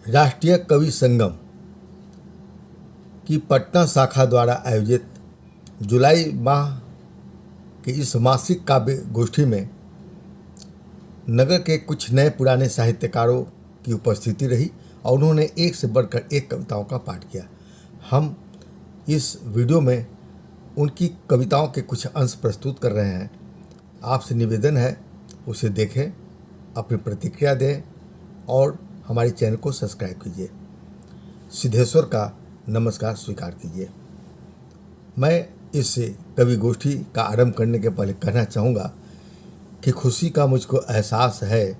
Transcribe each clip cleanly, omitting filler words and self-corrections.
राष्ट्रीय कवि संगम की पटना शाखा द्वारा आयोजित जुलाई माह के इस मासिक काव्य गोष्ठी में नगर के कुछ नए पुराने साहित्यकारों की उपस्थिति रही और उन्होंने एक से बढ़कर एक कविताओं का पाठ किया। हम इस वीडियो में उनकी कविताओं के कुछ अंश प्रस्तुत कर रहे हैं। आपसे निवेदन है उसे देखें, अपनी प्रतिक्रिया दें और हमारे चैनल को सब्सक्राइब कीजिए। सिद्धेश्वर का नमस्कार स्वीकार कीजिए। मैं इस कवि गोष्ठी का आरंभ करने के पहले कहना चाहूँगा कि खुशी का मुझको एहसास है,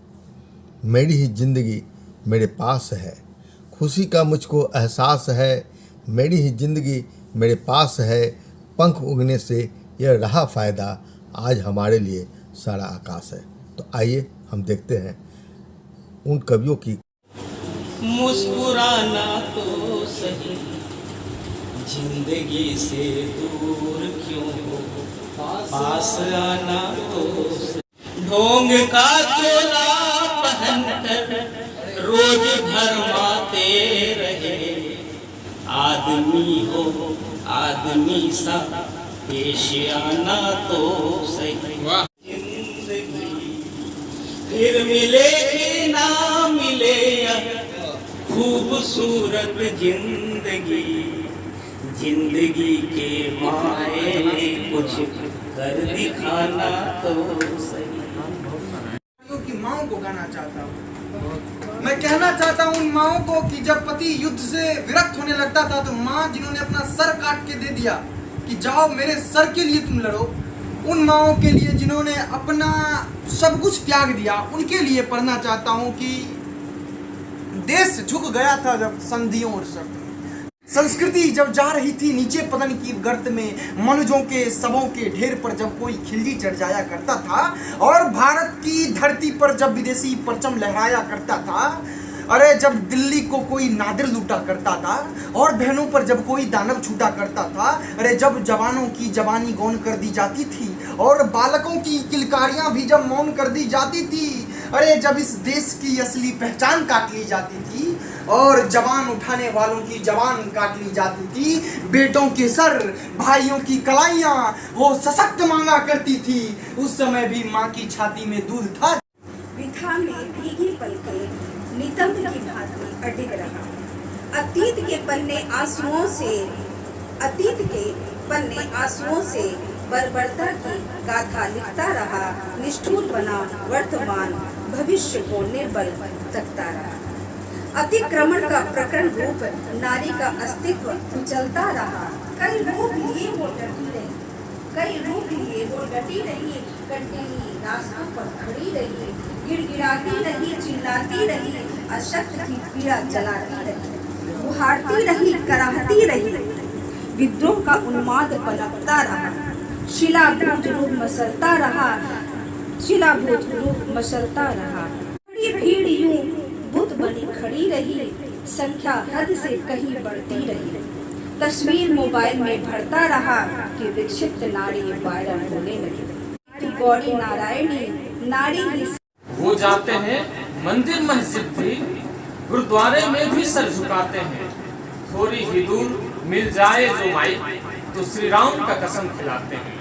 मेरी ही जिंदगी मेरे पास है। खुशी का मुझको एहसास है, मेरी ही जिंदगी मेरे पास है। पंख उगने से यह रहा फ़ायदा, आज हमारे लिए सारा आकाश है। तो आइए हम देखते हैं उन कवियों की। मुस्कुराना तो सही, जिंदगी से दूर क्यों हो, पास आना तो सही। ढोंग का चोला पहनकर रोज भरमाते रहे, आदमी हो आदमी सा पेश आना तो सही। जिंदगी फिर मिले कि ना मिले, खूबसूरत जिंदगी, जिंदगी के मायने कुछ कर दिखाना तो सही। की माओं को गाना चाहता हूँ। मैं कहना चाहता हूँ उन माओं को कि जब पति युद्ध से विरक्त होने लगता था तो माँ जिन्होंने अपना सर काट के दे दिया कि जाओ मेरे सर के लिए तुम लड़ो, उन माओं के लिए जिन्होंने अपना सब कुछ त्याग दिया, उनके लिए पढ़ना चाहता हूँ कि देश झुक गया था जब संधियों और शर्त, संस्कृति जब जा रही थी नीचे पतन की गर्त में, मनुजों के शवों के ढेर पर जब कोई खिल्ली चढ़ जाया करता था और भारत की धरती पर जब विदेशी परचम लहराया करता था, अरे जब दिल्ली को कोई नादिर लूटा करता था और बहनों पर जब कोई दानव छूटा करता था, अरे जब जवानों की जवानी गौन कर दी जाती थी और बालकों की किलकारियां भी जब मौन कर दी जाती थी, अरे जब इस देश की असली पहचान काट ली जाती थी और जवान उठाने वालों की जवान काट ली जाती थी, बेटों के सर भाइयों की कलाइयाँ वो सशक्त मांगा करती थी, उस समय भी माँ की छाती में दूध था। विथा में भीगी पलकें नितंब की भांति अडिग रहा, अतीत के पन्ने आंसुओं से बर्बरता की गाथा लिखता रहा, निष्ठुर बना वर्तमान भविष्य को निर्बल तकता रहा। अतिक्रमण का प्रकरण रूप नारी का अस्तित्व चलता रहा, कई रूप लिए वो डटी रही, कंटिन्यू रास्तों पर खड़ी रही, गिड़गिड़ाती रही, चिल्लाती रही, अशक्त की पीड़ा जलाती रही, बुहारती रही, कराहती रही, विद्रोह का उन्माद पनपता रहा, शिलाभूत रूप मसलता रहा, बड़ी भीड़ यूं बुत बनी खड़ी रही, संख्या हद से कहीं बढ़ती रही, तस्वीर मोबाइल में भरता रहा कि विक्षिप्त नारी वायरल होने लगी। गौरी नारायणी नारी ही वो जाते हैं मंदिर मस्जिद भी, गुरुद्वारे में भी सर झुकाते हैं, थोड़ी ही दूर मिल जाए जो माई तो श्री राम का कसम खिलाते हैं।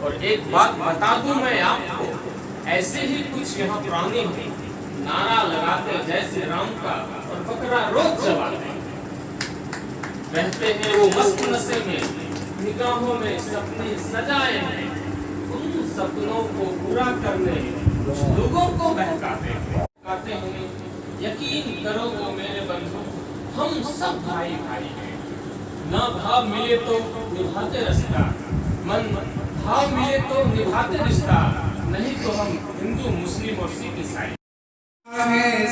और एक बात बता दूं मैं आपको, ऐसे ही कुछ यहाँ प्राणी हैं, नारा लगाते जय श्री राम का और बकरा रोक चलाते हैं। रहते हैं वो मस्त नशे में, निगाहों में सपने सजाए हैं, उन सपनों को पूरा करने कुछ लोगों को बहकाते हैं। यकीन करो वो मेरे बंधु, हम सब भाई भाई हैं। ना भाव मिले तो निभाते रिश्ता, मन भाव मिले तो निभाते रिश्ता, नहीं तो हम हिंदू मुस्लिम और सिख ईसाई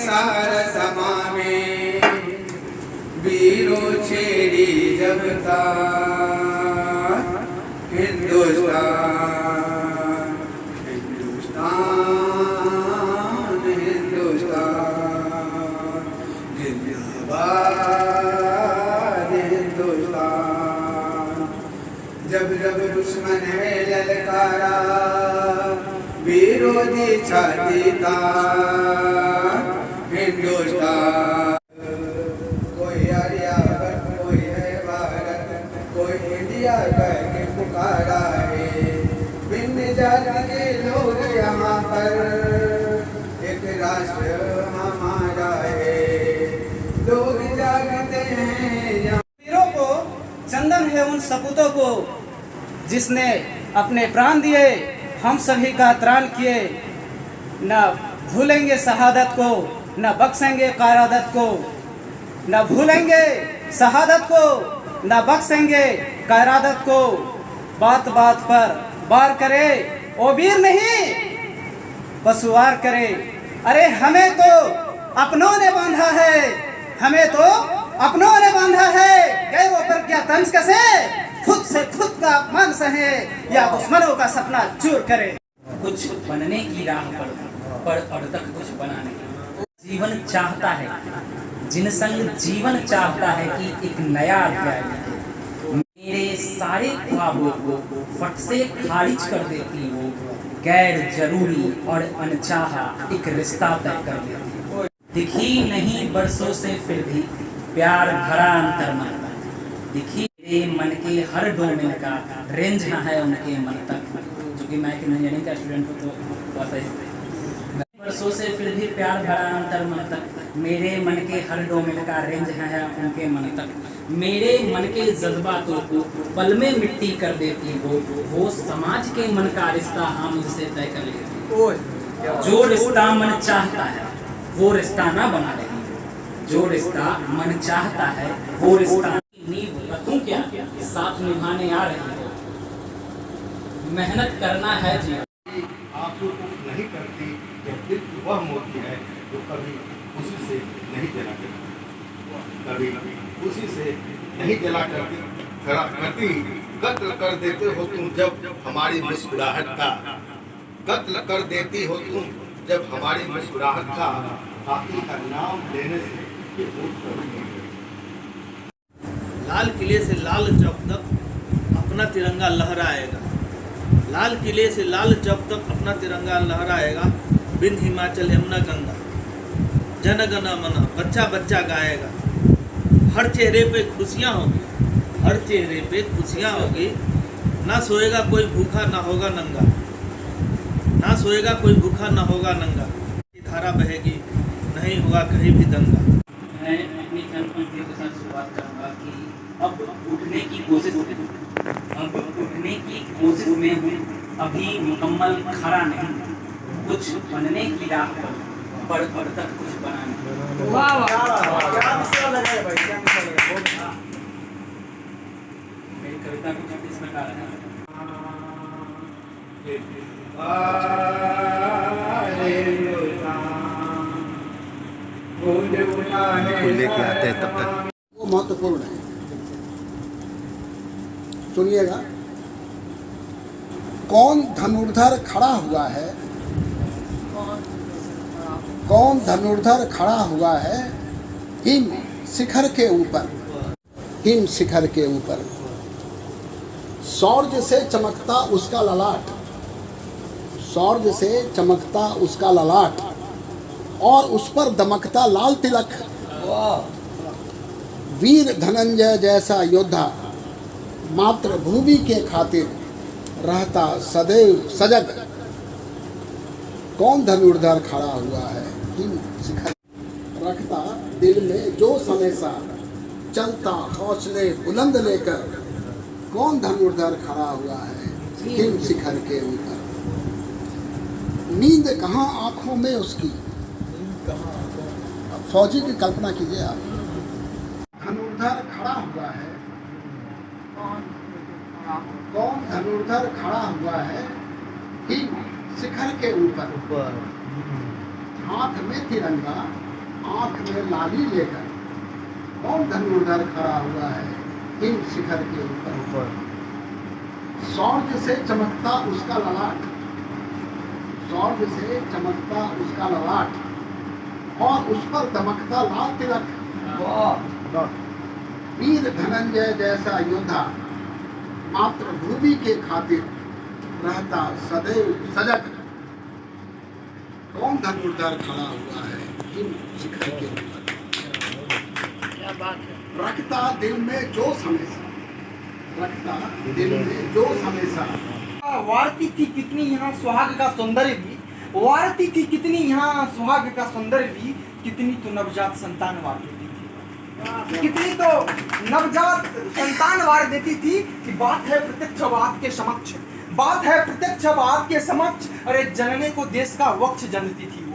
सारा समा में वीरों छेड़ी जब था हिंदुस्तान, हिंदुस्तान जिंदाबाद हिंदुस्तान। जब जब दुश्मन है ललकारा विरोधी छाती तान, हिंदुस्तान सिया करके पुकारा है। भिन्न जाति के लोग यहाँ पर, एक राष्ट्र हमारा है। लोग जागते हैं यहाँ। वीरों को चंदन है उन सपूतों को जिसने अपने प्राण दिए, हम सभी का त्राण किए। न भूलेंगे शहादत को, न बख्शेंगे क़यादत को। न भूलेंगे शहादत को, न बख्शेंगे क़यादत को। बात बात पर वार करे ओ वीर नहीं पशुवार करे। अरे हमें तो अपनों ने बांधा है, हमें तो अपनों ने बांधा है। गैरों पर क्या तंज कसे, खुद से खुद का अपमान सहे, या दुश्मनों का सपना चूर करे। कुछ बनने की राह पर अब तक कुछ बना नहीं। जीवन चाहता है, जिन संग जीवन चाहता है कि एक नया अध्याय लिखे। मेरे सारे ख्वाबों को फट से खारिज कर देती वो, गैर जरूरी और अनचाहा एक रिश्ता तय कर देती। दिखी नहीं बरसों से फिर भी प्यार भरा अंतर मन तक। दिखी मेरे मन के हर डोमेन का रेंज है उनके मन तक। जो कि मैं इंजीनियरिंग का स्टूडेंट हूँ तो बस बरसों से फिर भी प्यार भरा अंतर मन तक। मेरे मन के हर डोमेन का रेंज है उनके मन तक। मेरे मन के जज्बातों को पल में मिट्टी कर देती वो समाज के मन का रिश्ता हम मुझसे तय कर लेती। जो रिश्ता मन चाहता है वो रिश्ता ना बना रही, जो रिश्ता मन चाहता है वो रिश्ता नींव रखूं क्या साथ निभाने आ रही हो। मेहनत करना है जी। आंसू उफ नहीं करती जब दिल की वह मोती है जो कभी खुशी से नहीं जला करती, कभी खुशी से नहीं जला करती। कत्ल कर देते हो तुम जब हमारी मुस्कुराहट का, कत्ल कर देती हो तुम जब हमारी मुस्कुराहट का। कातिल का नाम लेने से ये भूल कभी नहीं। लाल किले से लाल चौक तक अपना तिरंगा लहराएगा। लाल किले से लाल चौक तक अपना तिरंगा लहराएगा। बिन हिमाचल यमुना गंगा जन गण मन बच्चा बच्चा गाएगा। हर चेहरे पे खुशियाँ होगी, हर चेहरे पे खुशियाँ होगी। ना सोएगा कोई भूखा ना होगा नंगा, ना सोएगा कोई भूखा ना होगा नंगा। धारा बहेगी नहीं होगा कहीं भी दंगा। मैं अपनी पंक्तियों के साथ शुरुआत करूँगा कि अब उठने की कोशिश में हूँ, अब उठने की कोशिश में हूँ। अभी मुकम्मल खड़ा नहीं, कुछ बनने की राह पर तक कुछ बना नहीं। वाह वाह, मेरी कविता कुछ इस प्रकार है। लेके आते हैं तब तक वो महत्वपूर्ण है। सुनिएगा, कौन धनुर्धर खड़ा हुआ है, कौन धनुर्धर खड़ा हुआ है हिम शिखर के ऊपर, हिम शिखर के ऊपर। शौर्य से चमकता उसका ललाट, शौर्य से चमकता उसका ललाट, और उस पर दमकता लाल तिलक। वीर धनंजय जैसा योद्धा मातृभूमि के खातिर रहता सदैव सजग। कौन धनुर्धर खड़ा हुआ है हिम शिखर, रखता दिल में जोश हमेशा, चलता हौसले बुलंद लेकर। कौन धनुर्धर खड़ा हुआ है हिम शिखर के ऊपर। नींद कहाँ आंखों में उसकी, फौजी की कल्पना कीजिए आप। धनुर्धर खड़ा हुआ है, कौन धनुर्धर खड़ा हुआ है हिम शिखर के ऊपर। हाथ में तिरंगा आंख में लाली लेकर। कौन धनुर्धर खड़ा हुआ है हिम शिखर के ऊपर। शौर्य से चमकता उसका ललाट, शौर्य से चमकता उसका ललाट, और उस पर दमकता लाल तिलक। वीर धनंजय जैसा योद्धा मातृभूमि के खातिर रहता सदैव सजग। कौन धनुर्धर खड़ा हुआ है हिम शिखर के ऊपर। रखता दिल में जोश हमेशा, लगता दिल में जोश हमेशा। वारती थी कितनी यहाँ सुहाग का सौंदर्य भी, वारती थी कितनी यहाँ सुहाग का सौंदर्य भी, कितनी तो नवजात संतान वार देती थी, कितनी तो नवजात संतान वार देती थी। कि बात है प्रत्यक्ष अब आपके समक्ष, बात है प्रत्यक्ष अब आपके समक्ष, अरे जनने को देश का वक्ष जनती थी वो।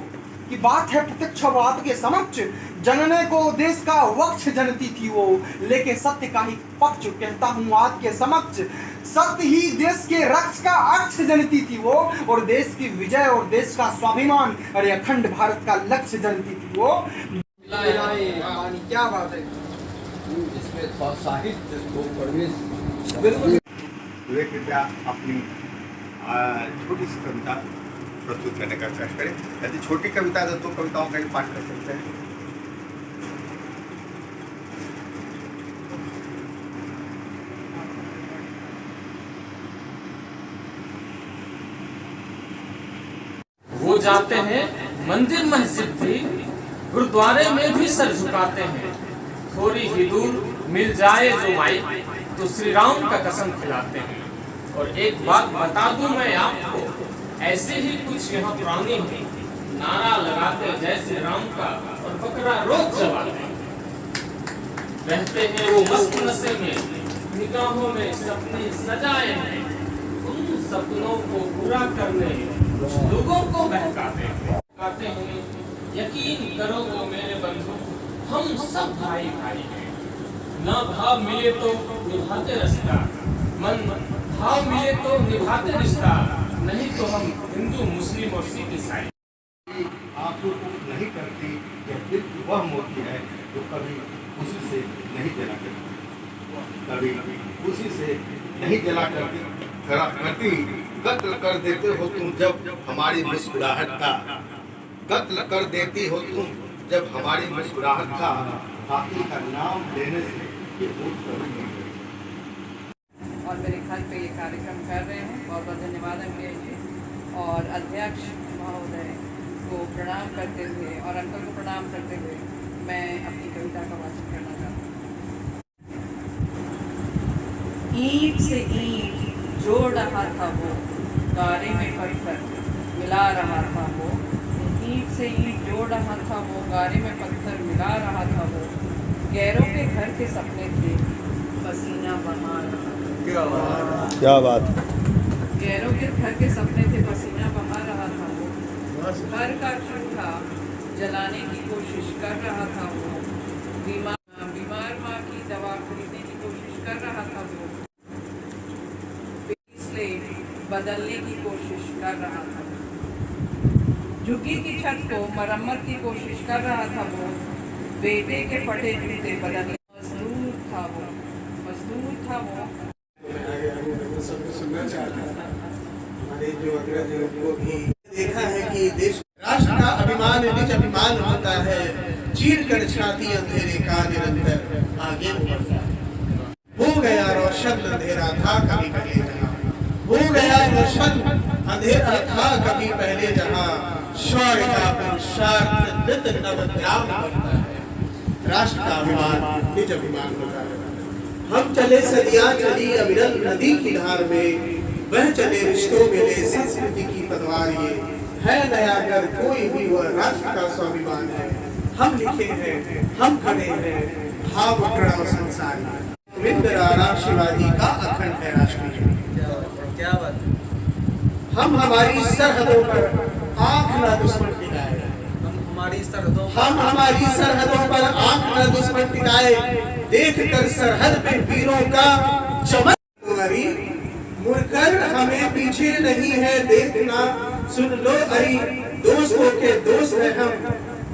कि बात है प्रत्यक्ष अब आपके समक्ष, जनने को देश का वक्ष जनती थी वो। लेके सत्य का ही पक्ष कहता हूँ आपके समक्ष, सत्य ही देश के रक्ष का अक्ष जनती थी वो। और देश की विजय और देश का स्वाभिमान, अरे अखंड भारत का लक्ष्य जनती थी वो। क्या बात है, इसमें साहित्य को प्रवेश बिल्कुल। विवेक कृपया अपनी छोटी सी कविता प्रस्तुत करने का प्रयास करें। यदि छोटी कविता है तो कविताओं का ही पाठ कर सकते हैं। वो जाते हैं मंदिर मस्जिद भी, गुरुद्वारे में भी सर झुकाते हैं। थोड़ी ही दूर मिल जाए जो माई, तो श्री राम का कसम खिलाते हैं। और एक बात बता दूं मैं आपको, ऐसे ही कुछ यहाँ प्राणी हैं, नारा लगाते जय श्री राम का और बकरा रोक चलाते। रहते हैं वो मस्त नशे में, निगाहों में सपने सजाए हैं। उन सपनों को पूरा करने लोगों को बहकाते हैं। यकीन करो वो मेरे बंधु, हम सब भाई भाई हैं। ना भाव मिले तो निभाते रिश्ता, मन भाव मिले तो निभाते रिश्ता, नहीं तो हम हिंदू मुस्लिम और सिख ईसाई। आंसू नहीं करती यह दिल की वह मोती है जो कभी खुशी से नहीं जला करती, कभी खुशी से नहीं जला करती। कत्ल कर देते हो तुम जब हमारी मुस्कुराहट का, कत्ल कर देती हो तुम जब हमारी मुस्कुराहट का, हाथी का नाम लेने से ये भूल कभी नहीं करती। और मेरे घर पे ये कार्यक्रम कर रहे हैं, बहुत बहुत धन्यवाद अमरीश जी। और अध्यक्ष महोदय को प्रणाम करते हुए और अंकल को प्रणाम करते हुए मैं अपनी कविता का वाचन करना चाहती हूँ। ईंट से ईंट जोड़ रहा था वो, गारे में पत्थर मिला रहा था वो। ईंट से ईंट जोड़ रहा था वो, गारे में पत्थर मिला रहा था वो। गैरों के घर के सपने थे, पसीना बहा रहा था। क्या बात। गैरों के घर के सपने थे, पसीना बहा रहा था वो। घर का चूल्हा जलाने की कोशिश कर रहा था वो। बीमार माँ की दवा खरीदने की कोशिश कर रहा था वो। स्लेट बदलने की कोशिश कर रहा था। झुग्गी की छत को मरम्मत की कोशिश कर रहा था वो। बेटे के फटे जूते बदलने मजदूर था वो, मजदूर था वो। सुनना चाहता था हमारे जो अग्रज हैं उनको भी देखा है कि देश राष्ट्र का अभिमान निज अभिमान होता है, चीर कर छाती अंधेरे का निरंतर आगे बढ़ता है। हो गया रोशन अंधेरा था कभी पहले जहां, हो गया रोशन अंधेरा था कभी पहले जहां। शौर्य का पुरुषार्थ नित नवग्राम बनता है, राष्ट्र का अभिमान निज अभिमान होता है। हम चले सदियां चली अविरल नदी की धार में, वह चले रिश्तों में ले संस्कृति की पतवार। ये है नया घर कोई भी वह राष्ट्र का स्वाभिमान है। हम लिखे हैं, हम खड़े हैं, भाव प्रणव संसारी। विंदरारा शिवाजी का अखंड है राष्ट्रीय। क्या बात। हम हमारी सरहदों पर आंख न दुश्मन टिकाए, हम हमारी सरहदों पर आंख न दुश्मन टिकाए। देख कर सरहद पे वीरों का चमक, मुड़कर हमें पीछे नहीं है देखना। सुन लो अरी दोस्तों के दोस्त है हम,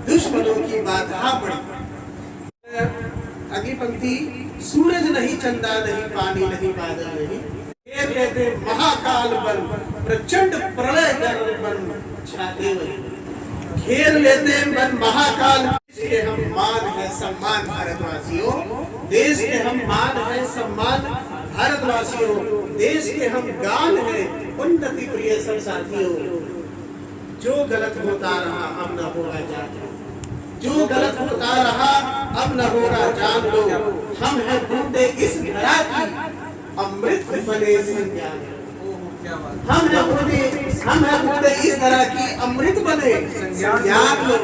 दुश्मनों की बाधा बड़ी। अगली पंक्ति, सूरज नहीं चंदा नहीं पानी नहीं बादल नहीं, घेर लेते महाकाल बल प्रचंड प्रलय बन छाते वही। घेर लेते बन महाकाल, देश के हम मान है सम्मान भारतवासियों, देश के हम मान है सम्मान भारतवासियों। देश के हम गान है उन्नति प्रिय सब साथियों। जो गलत होता रहा अब न होगा जान लो, जो गलत होता रहा अब न होगा जान लो। हम हैं बूंदे इस धरा की बने संज्ञान। क्या बात हम है बोले, हम है बोले इस तरह की अमृत बने संज्ञान लो।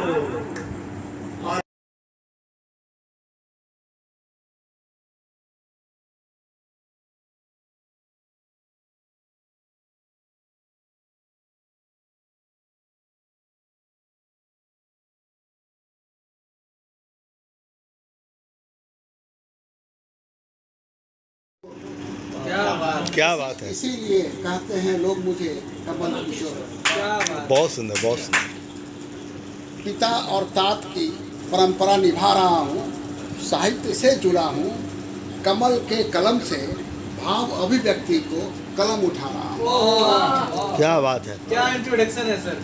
क्या बात है, इसीलिए कहते हैं लोग मुझे कमल किशोर। बहुत सुंदर, बहुत सुंदर। पिता और तात की परंपरा निभा रहा हूँ, साहित्य से जुड़ा हूँ, कमल के कलम से भाव अभिव्यक्ति को कलम उठा रहा हूँ। क्या बात है, क्या इंट्रोडक्शन है सर।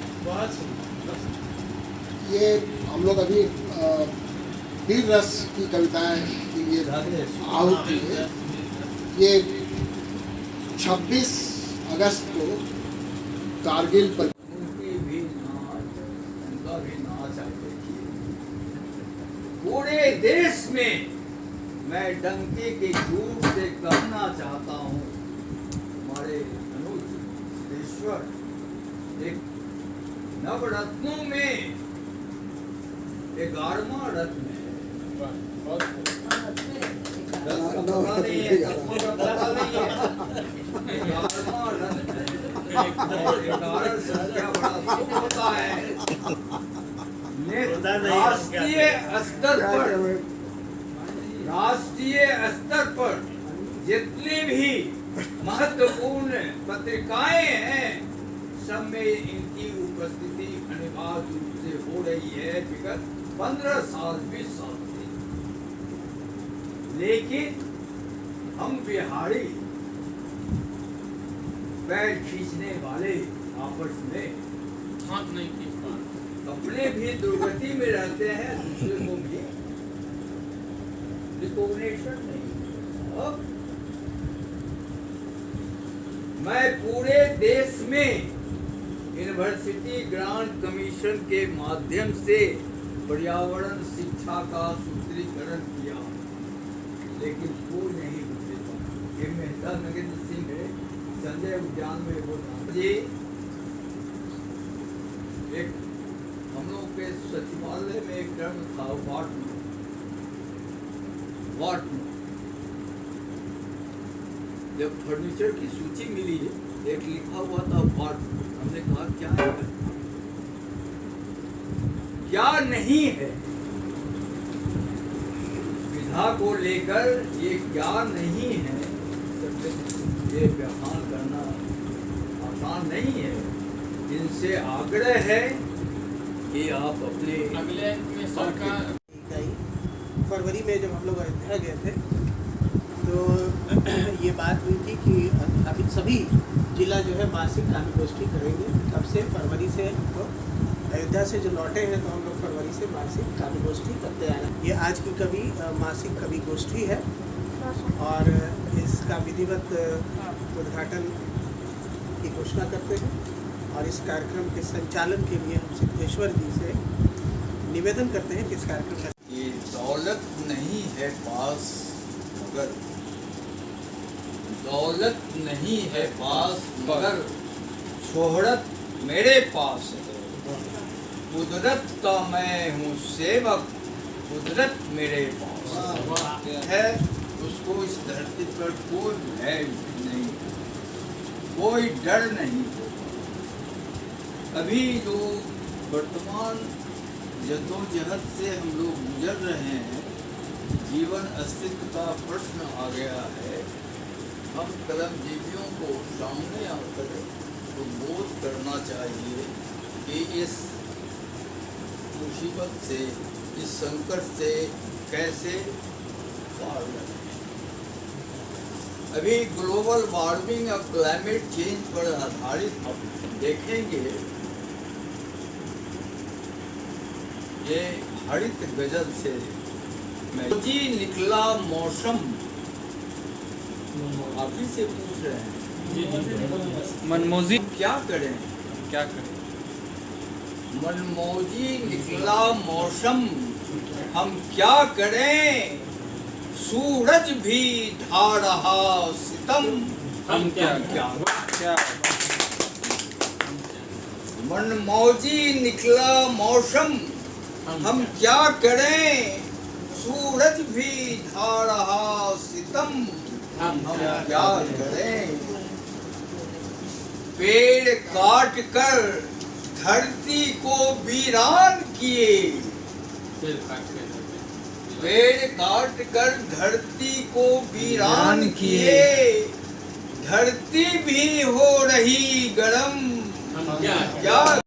ये हम लोग अभी वीर रस की कविताएं के लिए आहुति है। ये 26 अगस्त को कारगिल पर पूरे देश में मैं डंके के जोर से कहना चाहता हूँ, हमारे अनुज सिद्धेश्वर एक नवरत्नों में 11वां रत्न है। राष्ट्रीय स्तर पर जितनी भी महत्वपूर्ण पत्रिकाएं हैं, सब में इनकी उपस्थिति अनिवार्य रूप से हो रही है विगत 15 साल 20 साल से। लेकिन हम बिहारी पैर खींचने वाले आपस में हाथ नहीं खींच पा रहे। अपने भी दुर्गति में रहते हैं, दूसरे को भी रिकॉग्निशन नहीं। अब मैं पूरे देश में यूनिवर्सिटी ग्रांट कमीशन के माध्यम से पर्यावरण शिक्षा का सूत्रीकरण किया, लेकिन कोई नहीं पूछेगा। ये मेहता नगेंद्र सिंह है, संजय उद्यान में वो जी एक हम लोग के सचिवालय में एक टर्म था वाट जब फर्नीचर की सूची मिली, एक लिखा हुआ था वाट। हमने कहा क्या है, क्या नहीं है, विधा को लेकर ये क्या नहीं है, ये बयान करना आसान नहीं है। इनसे आग्रह है कि आप अपने अगले में सरकार फरवरी में जब हम लोग अयोध्या गए थे तो ये बात हुई थी कि अभी सभी जिला जो है मासिक काव्यगोष्ठी करेंगे। तब से फरवरी से हम लोग अयोध्या से जो लौटे हैं तो हम लोग फरवरी से मासिक काव्यगोष्ठी करते आए हैं। ये आज की कवि मासिक कवि गोष्ठी है और इसका विधिवत उद्घाटन की घोषणा करते हैं। और इस कार्यक्रम के संचालन के लिए हम सिद्धेश्वर जी से निवेदन करते हैं कि इस कार्यक्रम का ये दौलत नहीं है पास, मगर दौलत नहीं है पास मगर शोहरत मेरे पास है। कुदरत का मैं हूँ सेवक, कुदरत मेरे पास है। उसको इस धरती पर कोई भय नहीं, कोई डर नहीं। अभी जो वर्तमान जद्दोजहद से हम लोग गुजर रहे हैं, जीवन अस्तित्व का प्रश्न आ गया है। हम कलमजीवियों को सामने आकर तो बोध करना चाहिए कि इस मुसीबत से, इस संकट से कैसे पार लगें। अभी ग्लोबल वार्मिंग और क्लाइमेट चेंज पर आधारित हम देखेंगे, ये हरित गजल से जी निकला मौसम, आप ही से पूछ रहे हैं मनमोजी क्या करें, क्या करें। मनमौजी निकला मौसम, हम क्या करें। सूरज भी ढा रहा सितम, हम क्या क्या मनमौजी निकला मौसम, हम क्या करें, सूरज भी ढा रहा सितम, हम क्या करें। पेड़ काट कर धरती को वीरान किए, पेड़ काट कर धरती को वीरान किए, धरती भी हो रही गरम, क्या